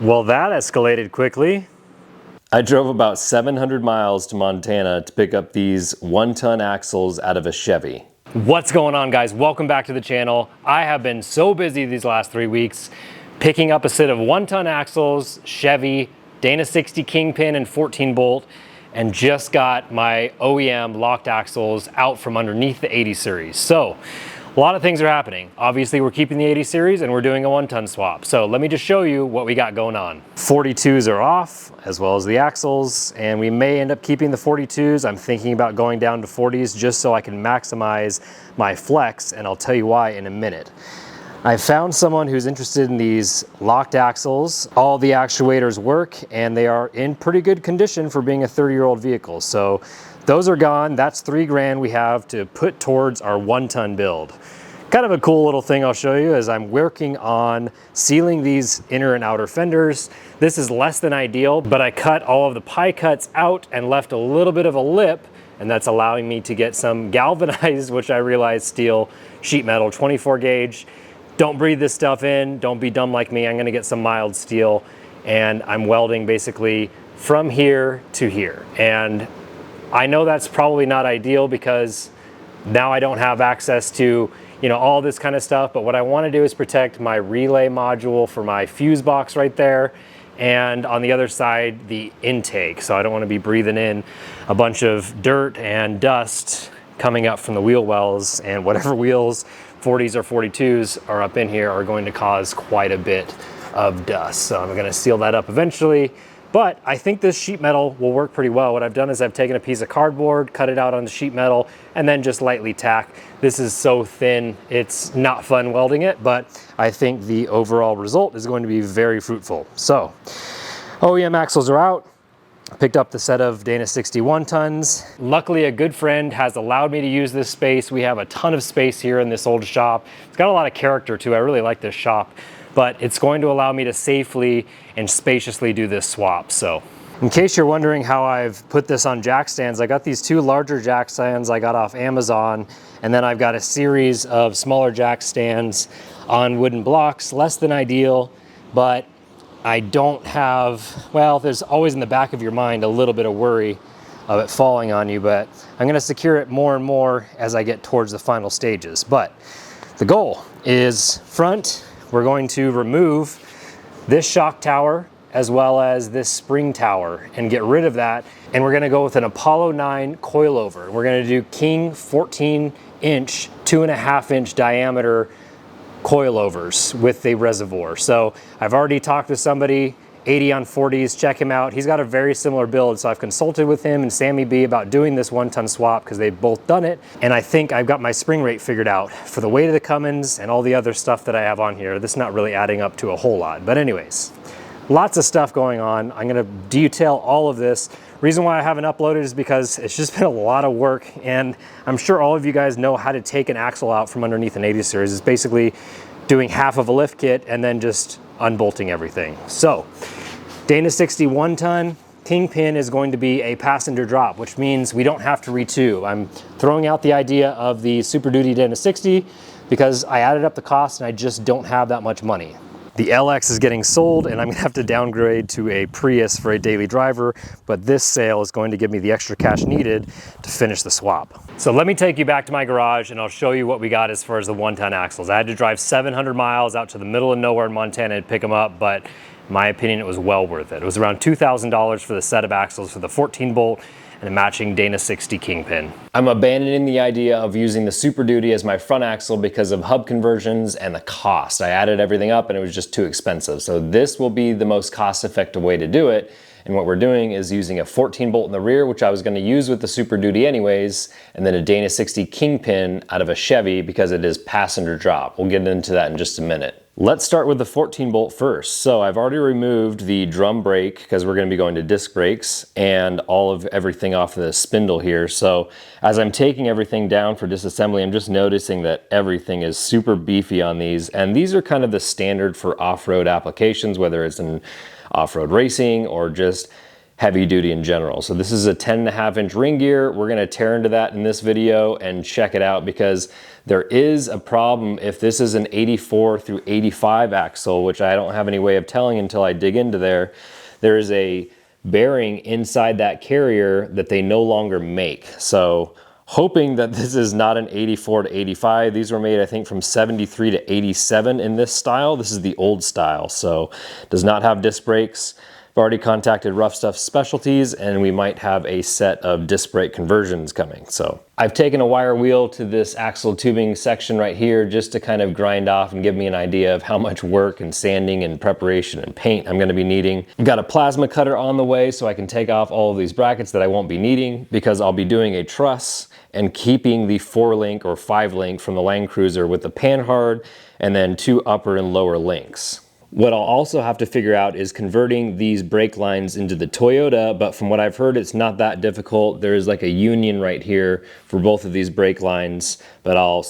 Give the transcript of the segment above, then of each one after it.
Well, that escalated quickly. I drove about 700 miles to Montana to pick up these 1-ton axles out of a Chevy. What's going on, guys? Welcome back to the channel. I have been so busy these last 3 weeks picking up a set of 1-ton axles, Chevy, Dana 60 Kingpin and 14 bolt, and just got my OEM locked axles out from underneath the 80 series. So a lot of things are happening. Obviously, we're keeping the 80 series and we're doing a 1-ton swap. So let me just show you what we got going on. 42s are off, as well as the axles, and we may end up keeping the 42s. I'm thinking about going down to 40s just so I can maximize my flex, and I'll tell you why in a minute. I found someone who's interested in these locked axles. All the actuators work and they are in pretty good condition for being a 30-year-old vehicle. So those are gone. That's $3,000 we have to put towards our 1-ton build. Kind of a cool little thing I'll show you as I'm working on sealing these inner and outer fenders. This is less than ideal, but I cut all of the pie cuts out and left a little bit of a lip, and that's allowing me to get some galvanized, which I realize steel sheet metal 24 gauge. Don't breathe this stuff in. Don't be dumb like me. I'm gonna get some mild steel, and I'm welding basically from here to here. And I know that's probably not ideal because now I don't have access to, you know, all this kind of stuff, but what I want to do is protect my relay module for my fuse box right there, and on the other side the intake, so I don't want to be breathing in a bunch of dirt and dust coming up from the wheel wells, and whatever wheels 40s or 42s are up in here are going to cause quite a bit of dust. So I'm going to seal that up eventually. But I think this sheet metal will work pretty well. What I've done is I've taken a piece of cardboard, cut it out on the sheet metal, and then just lightly tack. This is so thin, it's not fun welding it, but I think the overall result is going to be very fruitful. So, OEM axles are out. I picked up the set of Dana 60 1-tons. Luckily, a good friend has allowed me to use this space. We have a ton of space here in this old shop. It's got a lot of character too. I really like this shop, but it's going to allow me to safely and spaciously do this swap. So in case you're wondering how I've put this on jack stands, I got these 2 larger jack stands I got off Amazon, and then I've got a series of smaller jack stands on wooden blocks. Less than ideal, but I don't have, well, there's always in the back of your mind a little bit of worry of it falling on you, but I'm gonna secure it more and more as I get towards the final stages. But the goal is front, we're going to remove this shock tower as well as this spring tower and get rid of that. And we're gonna go with an Apollo 9 coilover. We're gonna do King 14-inch, 2.5-inch diameter coilovers with the reservoir. So I've already talked to somebody, 80 on 40s, check him out. He's got a very similar build, so I've consulted with him and Sammy B about doing this 1-ton swap because they've both done it, and I think I've got my spring rate figured out for the weight of the Cummins and all the other stuff that I have on here. This is not really adding up to a whole lot, but anyways, lots of stuff going on. I'm gonna detail all of this. Reason why I haven't uploaded is because it's just been a lot of work, and I'm sure all of you guys know how to take an axle out from underneath an 80 series. It's basically doing half of a lift kit and then just unbolting everything. So Dana 60 1-ton Kingpin is going to be a passenger drop, which means we don't have to retube. I'm throwing out the idea of the Super Duty Dana 60 because I added up the cost and I just don't have that much money. The LX is getting sold and I'm gonna have to downgrade to a Prius for a daily driver, but this sale is going to give me the extra cash needed to finish the swap. So let me take you back to my garage and I'll show you what we got as far as the 1-ton axles. I had to drive 700 miles out to the middle of nowhere in Montana to pick them up, but in my opinion, it was well worth it. It was around $2,000 for the set of axles for the 14 bolt and a matching Dana 60 Kingpin. I'm abandoning the idea of using the Super Duty as my front axle because of hub conversions and the cost. I added everything up and it was just too expensive. So this will be the most cost-effective way to do it. And what we're doing is using a 14 bolt in the rear, which I was gonna use with the Super Duty anyways, and then a Dana 60 Kingpin out of a Chevy because it is passenger drop. We'll get into that in just a minute. Let's start with the 14 bolt first. So I've already removed the drum brake because we're going to be going to disc brakes and all of everything off the spindle here. So as I'm taking everything down for disassembly, I'm just noticing that everything is super beefy on these. And these are kind of the standard for off-road applications, whether it's in off-road racing or just heavy duty in general. So this is a 10.5-inch ring gear. We're gonna tear into that in this video and check it out, because there is a problem if this is an 84 through 85 axle, which I don't have any way of telling until I dig into there. There is a bearing inside that carrier that they no longer make. So hoping that this is not an 84 to 85. These were made, I think, from 73 to 87 in this style. This is the old style, so does not have disc brakes. I've already contacted Rough Stuff Specialties, and we might have a set of disc brake conversions coming. So I've taken a wire wheel to this axle tubing section right here just to kind of grind off and give me an idea of how much work and sanding and preparation and paint I'm gonna be needing. I've got a plasma cutter on the way so I can take off all of these brackets that I won't be needing, because I'll be doing a truss and keeping the 4-link or 5-link from the Land Cruiser with the panhard, and then 2 upper and lower links. What I'll also have to figure out is converting these brake lines into the Toyota, but from what I've heard, it's not that difficult. There's like a union right here for both of these brake lines, but I'll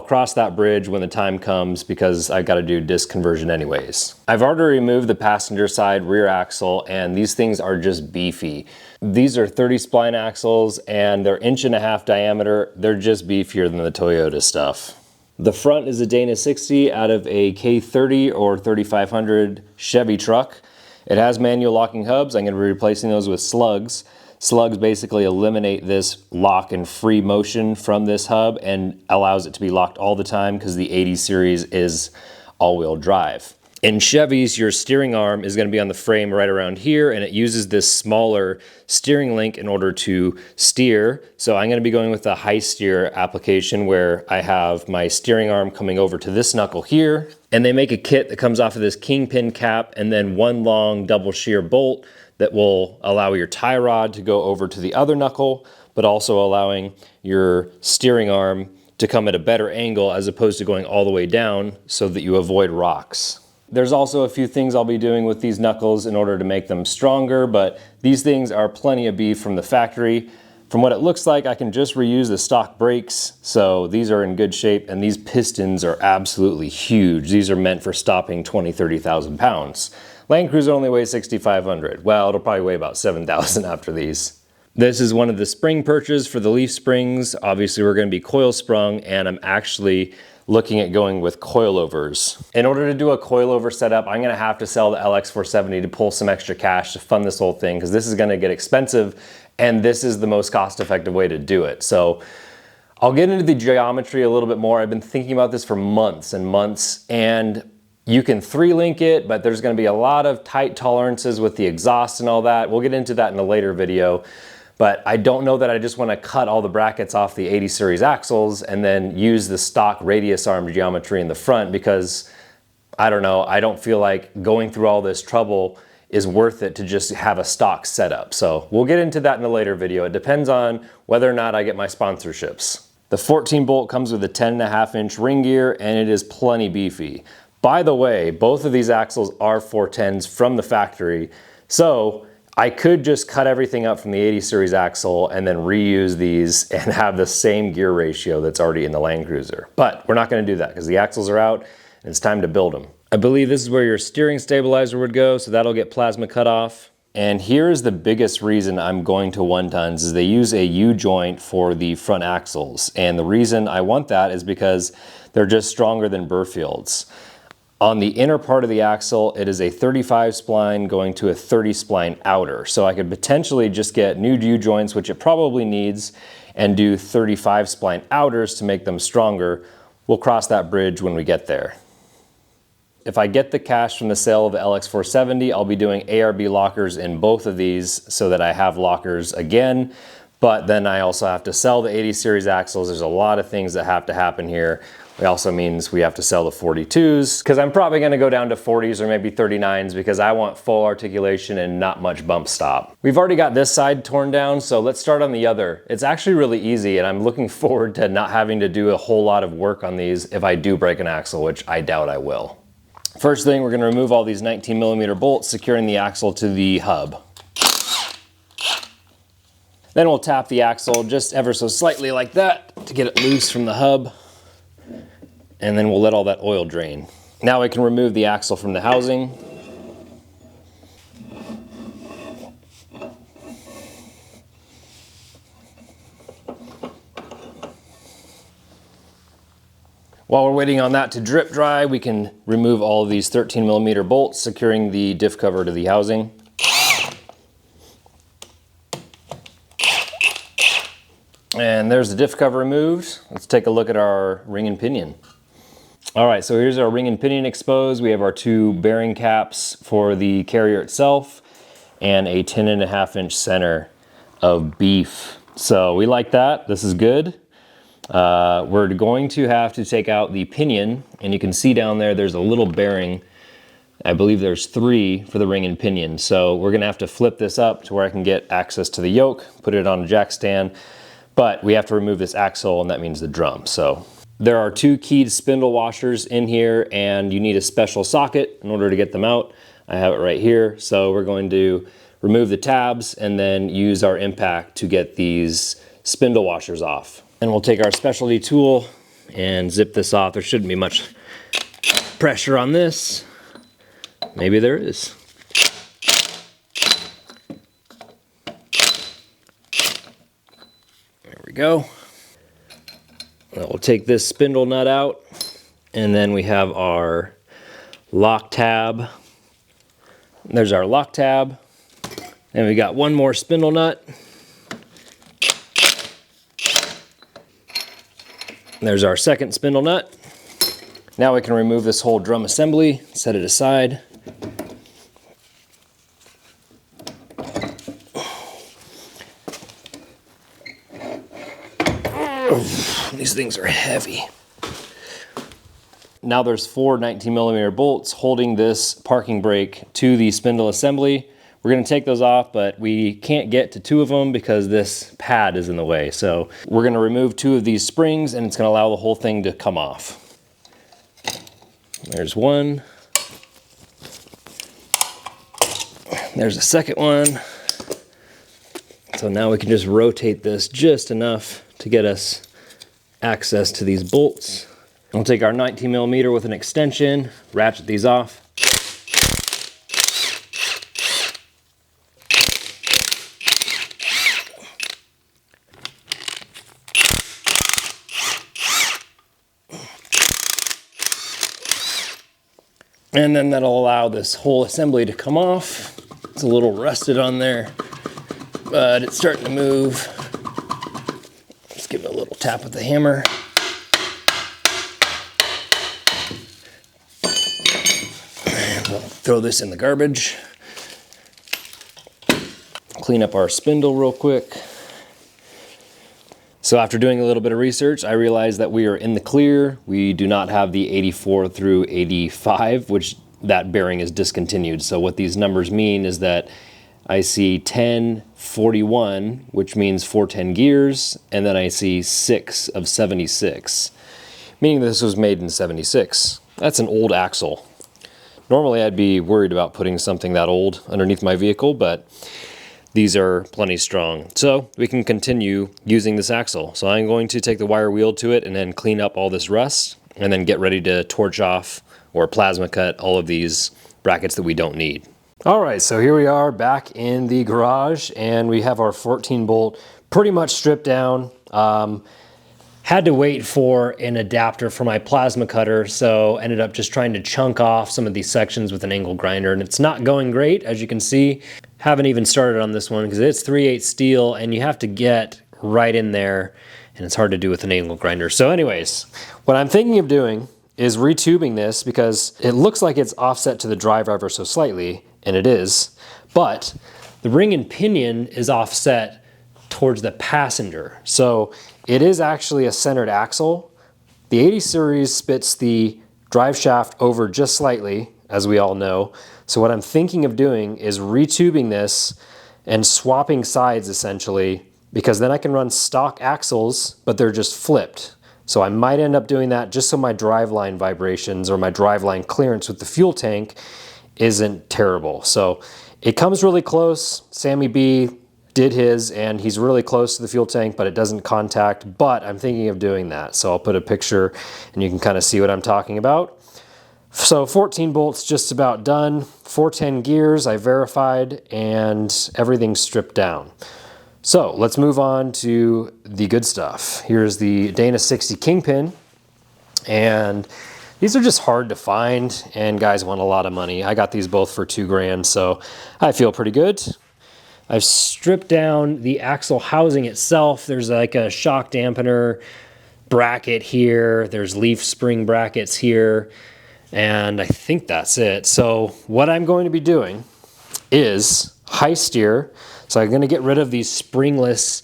cross that bridge when the time comes, because I've got to do disc conversion anyways. I've already removed the passenger side rear axle, and these things are just beefy. These are 30 spline axles, and they're 1.5 inch diameter. They're just beefier than the Toyota stuff. The front is a Dana 60 out of a K30 or 3500 Chevy truck. It has manual locking hubs. I'm going to be replacing those with slugs. Slugs basically eliminate this lock and free motion from this hub and allows it to be locked all the time, because the 80 series is all-wheel drive. In Chevys, your steering arm is going to be on the frame right around here, and it uses this smaller steering link in order to steer. So I'm going to be going with the high steer application, where I have my steering arm coming over to this knuckle here, and they make a kit that comes off of this Kingpin cap and then one long double shear bolt that will allow your tie rod to go over to the other knuckle, but also allowing your steering arm to come at a better angle as opposed to going all the way down, so that you avoid rocks. There's also a few things I'll be doing with these knuckles in order to make them stronger, but these things are plenty of beef from the factory. From what it looks like, I can just reuse the stock brakes, so these are in good shape, and these pistons are absolutely huge. These are meant for stopping 20, 30,000 pounds. Land Cruiser only weighs 6,500. Well, it'll probably weigh about 7,000 after these. This is one of the spring perches for the leaf springs. Obviously, we're going to be coil sprung, and I'm actually looking at going with coilovers. In order to do a coilover setup, I'm gonna have to sell the LX470 to pull some extra cash to fund this whole thing, because this is gonna get expensive, and this is the most cost-effective way to do it. So I'll get into the geometry a little bit more. I've been thinking about this for months and months, and you can 3-link it, but there's gonna be a lot of tight tolerances with the exhaust and all that. We'll get into that in a later video. But I don't know that I just want to cut all the brackets off the 80 series axles and then use the stock radius arm geometry in the front, because I don't know, I don't feel like going through all this trouble is worth it to just have a stock setup. So we'll get into that in a later video. It depends on whether or not I get my sponsorships. The 14 bolt comes with a 10.5 inch ring gear, and it is plenty beefy. By the way, both of these axles are 410s from the factory. So I could just cut everything up from the 80 series axle and then reuse these and have the same gear ratio that's already in the Land Cruiser. But we're not gonna do that, because the axles are out and it's time to build them. I believe this is where your steering stabilizer would go, so that'll get plasma cut off. And here's the biggest reason I'm going to 1-tons is they use a U-joint for the front axles. And the reason I want that is because they're just stronger than Burfields. On the inner part of the axle, it is a 35 spline going to a 30 spline outer. So I could potentially just get new U-joints, which it probably needs, and do 35 spline outers to make them stronger. We'll cross that bridge when we get there. If I get the cash from the sale of the LX470, I'll be doing ARB lockers in both of these so that I have lockers again. But then I also have to sell the 80 series axles. There's a lot of things that have to happen here. It also means we have to sell the 42s, because I'm probably gonna go down to 40s or maybe 39s, because I want full articulation and not much bump stop. We've already got this side torn down, so let's start on the other. It's actually really easy, and I'm looking forward to not having to do a whole lot of work on these if I do break an axle, which I doubt I will. First thing, we're gonna remove all these 19mm bolts securing the axle to the hub. Then we'll tap the axle just ever so slightly like that to get it loose from the hub. And then we'll let all that oil drain. Now I can remove the axle from the housing. While we're waiting on that to drip dry, we can remove all of these 13mm bolts securing the diff cover to the housing. And there's the diff cover removed. Let's take a look at our ring and pinion. All right, so here's our ring and pinion exposed. We have our 2 bearing caps for the carrier itself and a 10.5-inch center of beef. So we like that. This is good. We're going to have to take out the pinion, and you can see down there's a little bearing. I believe there's 3 for the ring and pinion. So we're gonna have to flip this up to where I can get access to the yoke, put it on a jack stand, but we have to remove this axle, and that means the drum. So there are 2 keyed spindle washers in here, and you need a special socket in order to get them out. I have it right here. So we're going to remove the tabs and then use our impact to get these spindle washers off. And we'll take our specialty tool and zip this off. There shouldn't be much pressure on this. Maybe there is. There we go. We'll take this spindle nut out, and then we have our lock tab. There's our lock tab. And we got one more spindle nut. There's our second spindle nut. Now we can remove this whole drum assembly, set it aside. These things are heavy. Now there's 4 19mm bolts holding this parking brake to the spindle assembly. We're gonna take those off, but we can't get to 2 of them because this pad is in the way. So we're gonna remove 2 of these springs, and it's gonna allow the whole thing to come off. There's one. There's a second one. So now we can just rotate this just enough to get us access to these bolts. We'll take our 19mm with an extension, ratchet these off. And then that'll allow this whole assembly to come off. It's a little rusted on there, but it's starting to move. Let's give it a little tap with the hammer. And we'll throw this in the garbage. Clean up our spindle real quick. So after doing a little bit of research, I realized that we are in the clear. We do not have the 84 through 85, which that bearing is discontinued. So what these numbers mean is that I see 1041, which means 410 gears, and then I see 6 of 76, meaning this was made in 76. That's an old axle. Normally I'd be worried about putting something that old underneath my vehicle, but these are plenty strong. So we can continue using this axle. So I'm going to take the wire wheel to it and then clean up all this rust, and then get ready to torch off or plasma cut all of these brackets that we don't need. All right, so here we are back in the garage, and we have our 14 bolt pretty much stripped down. Had to wait for an adapter for my plasma cutter, so ended up just trying to chunk off some of these sections with an angle grinder, and it's not going great, as you can see. Haven't even started on this one because it's 3/8 steel, and you have to get right in there, and it's hard to do with an angle grinder. So anyways, what I'm thinking of doing is retubing this, because it looks like it's offset to the drive ever so slightly, and it is, but the ring and pinion is offset towards the passenger. So it is actually a centered axle. The 80 series spits the drive shaft over just slightly, as we all know. So what I'm thinking of doing is retubing this and swapping sides essentially, because then I can run stock axles, but they're just flipped. So I might end up doing that just so my driveline vibrations or my driveline clearance with the fuel tank isn't terrible. So it comes really close. Sammy B did his, and he's really close to the fuel tank, but it doesn't contact, but I'm thinking of doing that. So I'll put a picture and you can kind of see what I'm talking about. So 14 bolts just about done, 410 gears I verified, and everything's stripped down. So let's move on to the good stuff. Here's the Dana 60 Kingpin, And these are just hard to find, and guys want a lot of money. I got these both for $2,000, so I feel pretty good. I've stripped down the axle housing itself. There's like a shock dampener bracket here. There's leaf spring brackets here. And I think that's it. So what I'm going to be doing is high steer. So I'm going to get rid of these springless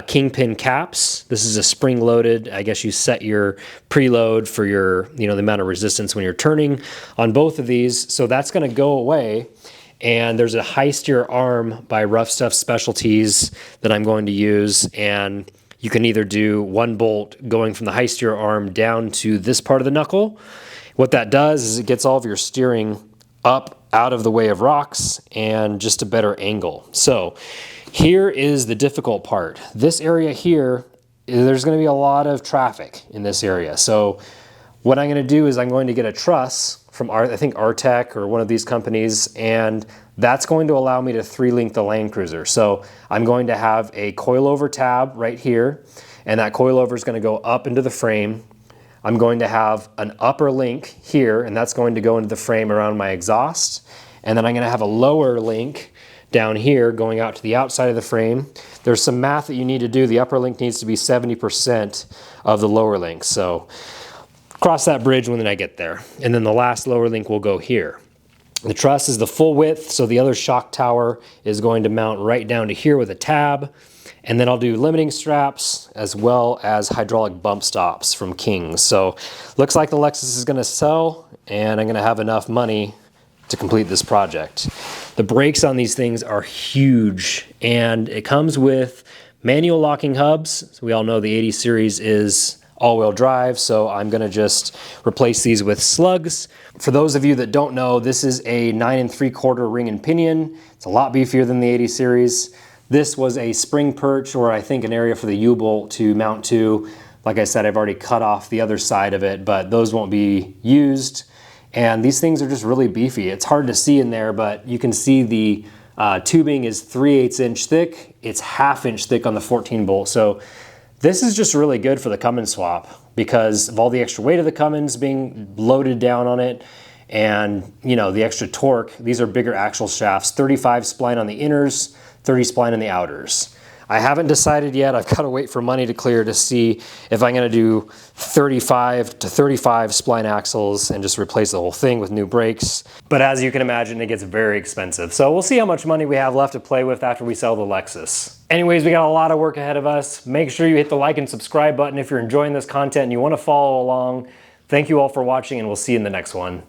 Kingpin caps. This is a spring loaded. I guess you set your preload for your, the amount of resistance when you're turning on both of these. So that's going to go away. And there's a high steer arm by Rough Stuff Specialties that I'm going to use. And you can either do one bolt going from the high steer arm down to this part of the knuckle. What that does is it gets all of your steering up out of the way of rocks and just a better angle. So here is the difficult part. This area here, there's going to be a lot of traffic in this area. So what I'm going to do is I'm going to get a truss from I think Artec or one of these companies, and that's going to allow me to 3-link the Land Cruiser. So I'm going to have a coilover tab right here, and that coilover is going to go up into the frame. I'm going to have an upper link here, and that's going to go into the frame around my exhaust. And then I'm going to have a lower link down here going out to the outside of the frame. There's some math that you need to do. The upper link needs to be 70% of the lower link. So cross that bridge when I get there. And then the last lower link will go here. The truss is the full width, so the other shock tower is going to mount right down to here with a tab. And then I'll do limiting straps as well as hydraulic bump stops from King's. So looks like the Lexus is going to sell, and I'm going to have enough money to complete this project. The brakes on these things are huge, and it comes with manual locking hubs. So we all know the 80 series is all-wheel drive, so I'm going to just replace these with slugs. For those of you that don't know, this is a 9 3/4 ring and pinion. It's a lot beefier than the 80 series. This was a spring perch, or I think an area for the U-bolt to mount to. Like I said, I've already cut off the other side of it, but those won't be used. And these things are just really beefy. It's hard to see in there, but you can see the tubing is 3/8 inch thick. It's 1/2 inch thick on the 14 bolt. So this is just really good for the Cummins swap because of all the extra weight of the Cummins being loaded down on it, and the extra torque. These are bigger axle shafts, 35 spline on the inners, 30 spline on the outers. I haven't decided yet. I've got to wait for money to clear to see if I'm going to do 35 to 35 spline axles and just replace the whole thing with new brakes. But as you can imagine, it gets very expensive. So we'll see how much money we have left to play with after we sell the Lexus. Anyways, we got a lot of work ahead of us. Make sure you hit the like and subscribe button if you're enjoying this content and you want to follow along. Thank you all for watching, and we'll see you in the next one.